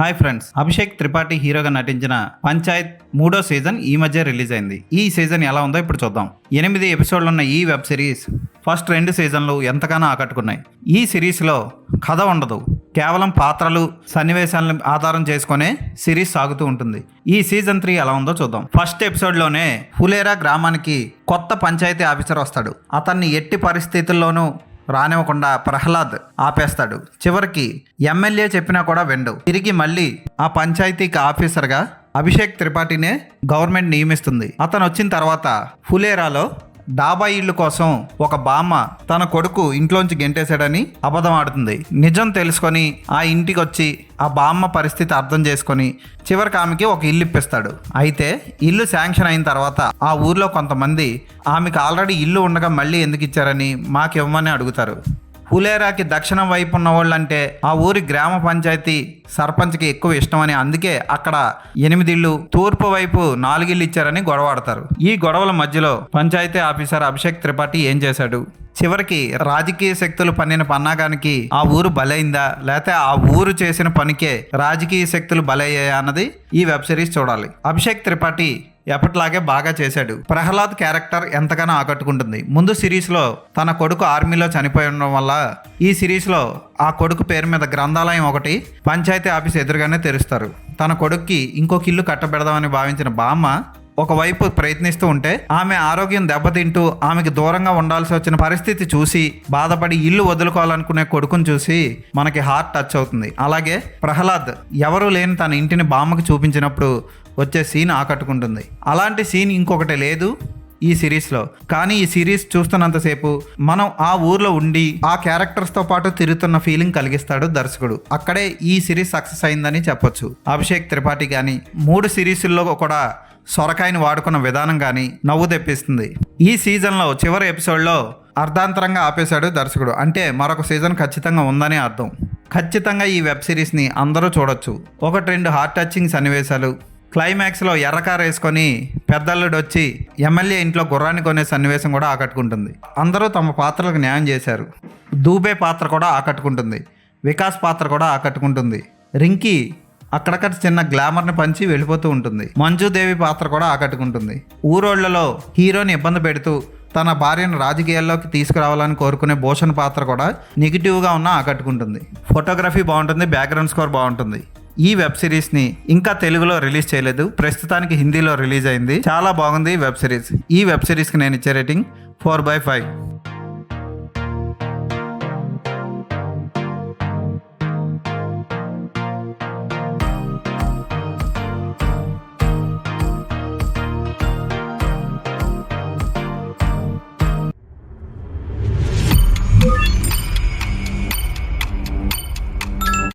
Hi friends, Abhishek Tripathi హీరోగా నటించిన పంచాయత్ 3వ సీజన్ ఈ మధ్య రిలీజ్ అయింది. ఈ సీజన్ ఎలా ఉందో ఇప్పుడు చూద్దాం. 8 ఎపిసోడ్లు ఉన్న ఈ వెబ్ సిరీస్ ఫస్ట్ 2 సీజన్లు ఎంతగానో ఆకట్టుకున్నాయి. ఈ సిరీస్లో కథ ఉండదు, కేవలం పాత్రలు సన్నివేశాలను ఆధారం చేసుకునే సిరీస్ సాగుతూ ఉంటుంది. ఈ సీజన్ 3 ఎలా ఉందో చూద్దాం. ఫస్ట్ ఎపిసోడ్లోనే ఫులేరా గ్రామానికి కొత్త పంచాయతీ ఆఫీసర్ వస్తాడు. అతన్ని ఎట్టి పరిస్థితుల్లోనూ రానివ్వకుండా ప్రహ్లాద్ ఆపేస్తాడు. చివరికి ఎమ్మెల్యే చెప్పినా కూడా వినడు. తిరిగి మళ్ళీ ఆ పంచాయతీకి ఆఫీసర్గా అభిషేక్ త్రిపాఠినే గవర్నమెంట్ నియమిస్తుంది. అతను వచ్చిన తర్వాత ఫులేరాలో డాబా ఇళ్ళు కోసం ఒక బామ్మ తన కొడుకు ఇంట్లోంచి గెంటేశాడని అబద్ధం ఆడుతుంది. నిజం తెలుసుకొని ఆ ఇంటికి వచ్చి ఆ బామ్మ పరిస్థితి అర్థం చేసుకొని చివరికి ఆమెకి ఒక ఇల్లు ఇప్పిస్తాడు. అయితే ఇల్లు శాంక్షన్ అయిన తర్వాత ఆ ఊర్లో కొంతమంది ఆమెకు ఆల్రెడీ ఇల్లు ఉండగా మళ్ళీ ఎందుకు ఇచ్చారని మాకు ఇవ్వమని అడుగుతారు. ఫులేరాకి దక్షిణం వైపు ఉన్న వాళ్ళంటే ఆ ఊరి గ్రామ పంచాయతీ సర్పంచ్కి ఎక్కువ ఇష్టమని, అందుకే అక్కడ 8 ఇళ్ళు, తూర్పు వైపు 4 ఇళ్ళు ఇచ్చారని గొడవాడతారు. ఈ గొడవల మధ్యలో పంచాయతీ ఆఫీసర్ అభిషేక్ త్రిపాఠి ఏం చేశాడు? చివరికి రాజకీయ శక్తులు పన్నిన పన్నాగానికి ఆ ఊరు బలైందా, లేకపోతే ఆ ఊరు చేసిన పనికే రాజకీయ శక్తులు బలయ్యాయా అన్నది ఈ వెబ్ సిరీస్ చూడాలి. అభిషేక్ త్రిపాఠి ఎప్పటిలాగే బాగా చేశాడు. ప్రహ్లాద్ క్యారెక్టర్ ఎంతగానో ఆకట్టుకుంటుంది. ముందు సిరీస్లో తన కొడుకు ఆర్మీలో చనిపోయి ఉండడం వల్ల ఈ సిరీస్లో ఆ కొడుకు పేరు మీద గ్రంథాలయం ఒకటి పంచాయతీ ఆఫీస్ ఎదురుగానే తెరుస్తారు. తన కొడుక్కి ఇంకొక ఇల్లు కట్టబెడదామని భావించిన బామ్మ ఒకవైపు ప్రయత్నిస్తూ ఉంటే ఆమె ఆరోగ్యం దెబ్బతింటూ ఆమెకు దూరంగా ఉండాల్సి వచ్చిన పరిస్థితి చూసి బాధపడి ఇల్లు వదులుకోవాలనుకునే కొడుకుని చూసి మనకి హార్ట్ టచ్ అవుతుంది. అలాగే ప్రహ్లాద్ ఎవరూ లేని తన ఇంటిని బామ్మకి చూపించినప్పుడు వచ్చే సీన్ ఆకట్టుకుంటుంది. అలాంటి సీన్ ఇంకొకటి లేదు ఈ సిరీస్లో. కానీ ఈ సిరీస్ చూస్తున్నంతసేపు మనం ఆ ఊర్లో ఉండి ఆ క్యారెక్టర్స్తో పాటు తిరుగుతున్న ఫీలింగ్ కలిగిస్తాడు దర్శకుడు. అక్కడే ఈ సిరీస్ సక్సెస్ అయిందని చెప్పొచ్చు. అభిషేక్ త్రిపాఠి కానీ 3 సిరీస్ల్లో కూడా సొరకాయని వాడుకున్న విధానం కానీ నవ్వు తెప్పిస్తుంది. ఈ సీజన్లో చివరి ఎపిసోడ్లో అర్ధాంతరంగా ఆపేశాడు దర్శకుడు. అంటే మరొక సీజన్ ఖచ్చితంగా ఉందని అర్థం. ఖచ్చితంగా ఈ వెబ్ సిరీస్ని అందరూ చూడొచ్చు. 1-2 హార్ట్ టచింగ్ సన్నివేశాలు, క్లైమాక్స్లో ఎర్రకారు వేసుకొని పెద్దల్లుడు వచ్చి ఎమ్మెల్యే ఇంట్లో గుర్రాన్ని కొనే సన్నివేశం కూడా ఆకట్టుకుంటుంది. అందరూ తమ పాత్రలకు న్యాయం చేశారు. దూబే పాత్ర కూడా ఆకట్టుకుంటుంది. వికాస్ పాత్ర కూడా ఆకట్టుకుంటుంది. రింకీ అక్కడక్కడ చిన్న గ్లామర్ని పంచి వెళ్ళిపోతూ ఉంటుంది. మంజుదేవి పాత్ర కూడా ఆకట్టుకుంటుంది. ఊరోళ్లలో హీరోని ఇబ్బంది పెడుతూ తన భార్యను రాజకీయాల్లోకి తీసుకురావాలని కోరుకునే భూషణ్ పాత్ర కూడా నెగిటివ్గా ఉన్న ఆకట్టుకుంటుంది. ఫోటోగ్రఫీ బాగుంటుంది, బ్యాక్గ్రౌండ్ స్కోర్ బాగుంటుంది. ఈ వెబ్ సిరీస్ని ఇంకా తెలుగులో రిలీజ్ చేయలేదు, ప్రస్తుతానికి హిందీలో రిలీజ్ అయింది. చాలా బాగుంది వెబ్ సిరీస్. ఈ వెబ్ సిరీస్కి నేను ఇచ్చే రేటింగ్ 4/5.